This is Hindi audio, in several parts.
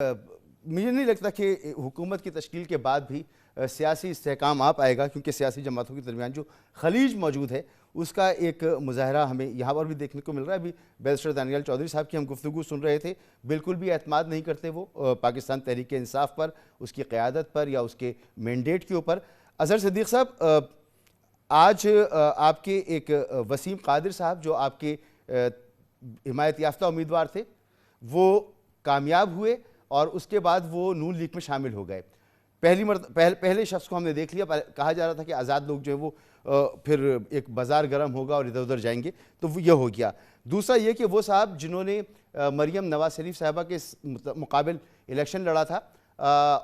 मुझे नहीं लगता कि हुकूमत की तश्कील के बाद भी सियासी इस्तेहकाम आ पाएगा, क्योंकि सियासी जमातों के दरमियान जो खलीज मौजूद है उसका एक मुजाहरा हमें यहाँ पर भी देखने को मिल रहा है। अभी बैरिस्टर दानियाल चौधरी साहब की हम गुफ्तगू सुन रहे थे, बिल्कुल भी एतमाद नहीं करते वो पाकिस्तान तहरीक इंसाफ पर, उसकी क़यादत पर या उसके मैंडेट के ऊपर। अज़हर सिद्दीक़ साहब, आज आपके एक वसीम कादिर साहब जो आपके हिमायत याफ्ता उम्मीदवार थे वो कामयाब हुए और उसके बाद वो नून लीग में शामिल हो गए। पहले शख्स को हमने देख लिया। कहा जा रहा था कि आज़ाद लोग जो है वो फिर एक बाज़ार गर्म होगा और इधर उधर जाएंगे, तो वो ये हो गया। दूसरा ये कि वो साहब जिन्होंने मरियम नवाज शरीफ साहबा के मुकाबिल इलेक्शन लड़ा था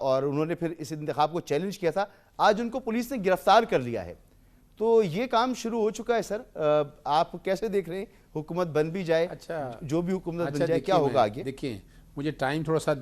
और उन्होंने फिर इस इंतखाब को चैलेंज किया था, आज उनको पुलिस ने गिरफ्तार कर लिया है। तो ये काम शुरू हो चुका है। सर, आप कैसे देख रहे हैं? हुकूमत बन भी जाए, अच्छा, जो भी हुकूमत बन जाए, क्या होगा आगे? देखिए, मुझे टाइम थोड़ा सा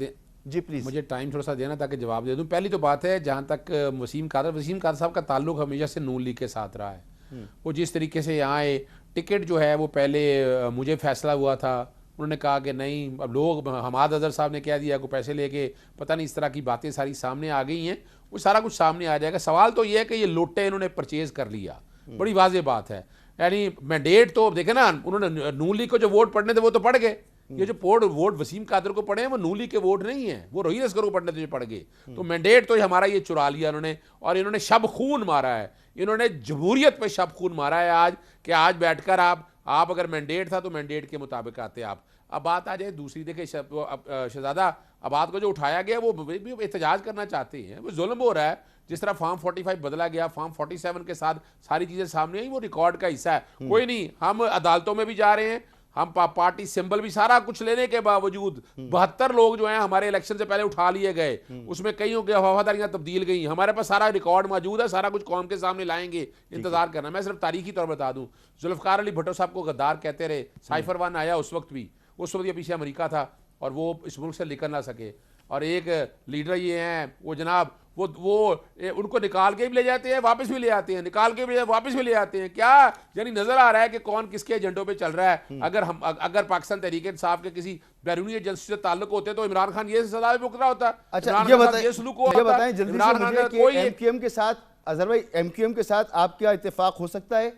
जी प्लीज़, मुझे टाइम थोड़ा सा देना ताकि जवाब दे दूं। पहली तो बात है, जहां तक वसीम कादर साहब का ताल्लुक हमेशा से नून लीग के साथ रहा है। वो जिस तरीके से यहाँ आए, टिकट जो है वो पहले मुझे फैसला हुआ था, उन्होंने कहा कि नहीं, अब लोग हमाद अजहर साहब ने कह दिया को पैसे लेके, पता नहीं इस तरह की बातें सारी सामने आ गई हैं। वो सारा कुछ सामने आ जाएगा। सवाल तो ये है कि ये लोटे इन्होंने परचेज कर लिया, बड़ी वाज़ेह बात है। यानी मैंडेट तो देखे ना, उन्होंने नून लीग को जो वोट पढ़ने थे वो तो पढ़ गए। ये जो वोट वसीम कादर को पढ़े हैं वो नून लीग के वोट नहीं है, वो रोहित असगर को पढ़ने थे पढ़ गए। तो मैंडेट तो हमारा ये चुरा लिया इन्होंने, और इन्होंने शब खून मारा है। इन्होंने जमहूरियत पे शब खून मारा है आज, कि आज बैठकर आप अगर मैंडेट था तो मैंडेट के मुताबिक आते आप। अब बात आ जाए दूसरी, देखे शहजादा आबाद को जो उठाया गया वो भी एहतजाज करना चाहते हैं, वो जुल्म हो रहा है। जिस तरह फॉर्म 45 बदला गया, फॉर्म 47 के साथ सारी चीजें सामने आई, वो रिकॉर्ड का हिस्सा है। कोई नहीं, हम अदालतों में भी जा रहे हैं, हम पार्टी सिंबल भी सारा कुछ लेने के बावजूद 72 लोग जो हैं हमारे इलेक्शन से पहले उठा लिए गए, उसमें कईयों की वफादारियां तब्दील गई। हमारे पास सारा रिकॉर्ड मौजूद है, सारा कुछ कौम के सामने लाएंगे, इंतजार करना। मैं सिर्फ तारीखी तौर पर बता दूं, जुल्फकार अली भुट्टो साहब को गद्दार कहते रहे, साइफर वन आया उस वक्त भी, उस वक्त ये पीछे अमेरिका था और वो इस मुल्क से निकल ना सके। और एक लीडर ये हैं वो जनाब, उनको निकाल के भी ले जाते हैं, वापस भी ले आते हैं, निकाल के भी वापस भी ले आते हैं। क्या यानी नजर आ रहा है कि कौन किसके एजेंडों पे चल रहा है। अगर पाकिस्तान तहरीक इंसाफ के किसी बैरूनी एजेंसी से ताल्लुक होते तो इमरान खान ये सजा भी भुगत रहा होता। अच्छा, ये सुलूक बताएं जल्दी से मुझे कि एमक्यूएम के साथ, अजहर भाई, एमक्यूएम के साथ आपका इत्तेफाक हो सकता है?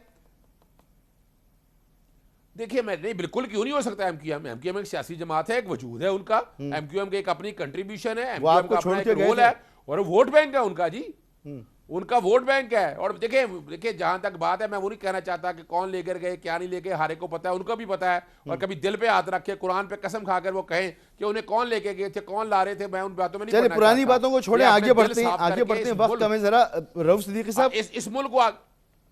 देखिए, मैं नहीं, बिल्कुल क्यों नहीं हो सकता। एमक्यूएम एक सियासी जमात है, एक वजूद है उनका। एमक्यूएम के एक अपनी कंट्रीब्यूशन है, एमक्यूएम का अपना एक रोल है, और वोट बैंक है उनका जी, उनका वोट बैंक है। और देखिए जहां तक बात है, मैं वो नहीं कहना चाहता कि कौन लेकर गए क्या नहीं लेके, हारे को पता है, उनको भी पता है। और कभी दिल पे हाथ रखे, कुरान पे कसम खाकर वो कहें कि उन्हें कौन लेके गए थे, कौन ला रहे थे, मैं उन बातों में नहीं पड़ना। पुरानी बातों को छोड़े, आगे बढ़ते हैं। वक्त हमें जरा रऊफ सिद्दीकी साहब, इस मुल्क को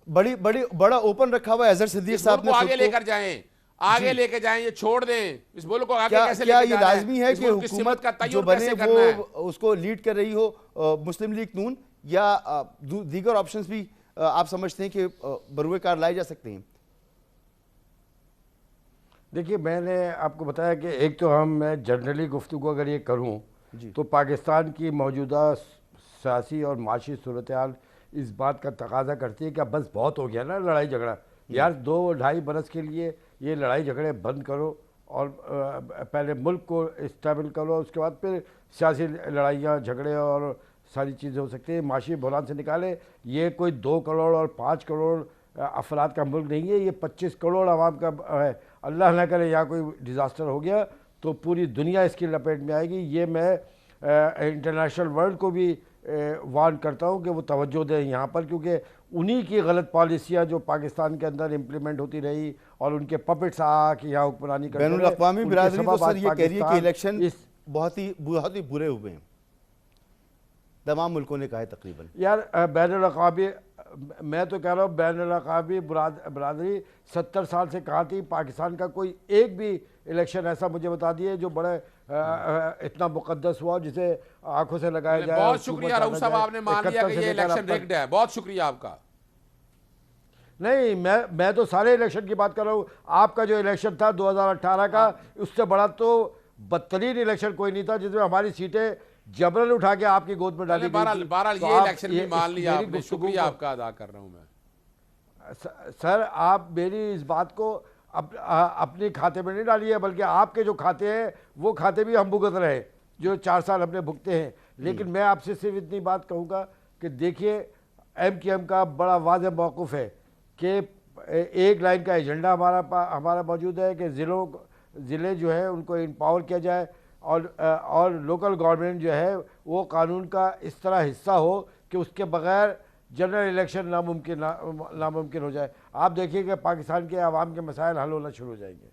बड़ा ओपन रखा हुआ है अजहर सिद्दीक साहब ने, आगे लेकर जाएं, आगे लेके जाएं, ये छोड़ दें इस मुल्क को आगे। कैसे क्या ये लाजमी है कि हुकूमत का जो बने वो उसको लीड कर रही हो मुस्लिम लीग नून, या दीगर ऑप्शंस भी आप समझते हैं कि बरूए कार लाए जा सकते हैं? देखिए, मैंने आपको बताया कि एक तो मैं जनरली गुफ्तगू अगर ये करूं तो पाकिस्तान की मौजूदा सियासी और माशी सूरत हाल इस बात का तकाजा करती है कि अब बस बहुत हो गया ना लड़ाई झगड़ा। यार 2-2.5 बरस के लिए ये लड़ाई झगड़े बंद करो और पहले मुल्क को स्टेबल करो, उसके बाद फिर सियासी लड़ाइयाँ झगड़े और सारी चीज़ें हो सकती है। माशी बहरान से निकाले। ये कोई 2 करोड़ और 5 करोड़ अफराद का मुल्क नहीं है, ये 25 करोड़ आवाम का है। अल्लाह ना करे यहाँ कोई डिज़ास्टर हो गया तो पूरी दुनिया इसकी लपेट में आएगी। ये मैं इंटरनेशनल वर्ल्ड को भी वार्न करता हूँ कि वो तवज्जो दें यहाँ पर, क्योंकि उन्हीं की गलत पॉलिसियाँ जो पाकिस्तान के अंदर इम्प्लीमेंट होती रही और उनके पपेट्स कि यहाँ हुक्मरानी करते बैनुल अक़वामी बिरादरी तो सर ये कह रही है कि इलेक्शन बहुत ही बुरे हुए हैं, तमाम मुल्कों ने कहा है तकरीबन। यार बैनुल अक़वामी, मैं तो कह रहा हूँ बैनुल अक़वामी बिरादरी 70 साल से कहाँ थी? पाकिस्तान का कोई एक भी इलेक्शन ऐसा मुझे बता दिए जो बड़े इतना मुकद्दस हुआ जिसे आंखों से लगाया जाए। बहुत शुक्रिया रऊफ साहब, आपने मान लिया कि ये इलेक्शन रिग्ड है, बहुत शुक्रिया आपका। नहीं, मैं तो सारे इलेक्शन की बात कर रहा हूँ। आपका जो इलेक्शन था 2018 का, उससे बड़ा तो बदतरीन इलेक्शन कोई नहीं था जिसमें हमारी सीटें जबरन उठा के आपकी गोद में डाली गई। बहरहाल ये इलेक्शन भी मान लिया आपने, शुक्रिया आपका अदा कर रहा हूं मैं। सर, आप मेरी इस बात को अपने खाते में नहीं डालिए, बल्कि आपके जो खाते हैं वो खाते भी हम भुगत रहे। जो 4 साल हमने भुगते हैं। लेकिन मैं आपसे सिर्फ इतनी बात कहूँगा कि देखिए MQM का बड़ा वाज़ेह मौक़िफ़ है कि एक लाइन का एजेंडा हमारा मौजूद है कि ज़िले जो है उनको एम्पावर किया जाए और लोकल गवर्नमेंट जो है वो कानून का इस तरह हिस्सा हो कि उसके बगैर जनरल इलेक्शन नामुमकिन हो जाए। आप देखिए कि पाकिस्तान के आवाम के मसाइल हल होना शुरू हो जाएंगे।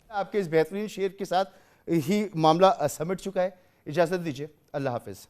आपके इस बेहतरीन शेर के साथ ही मामला समेट चुका है। इजाज़त दीजिए, अल्लाह हाफिज़।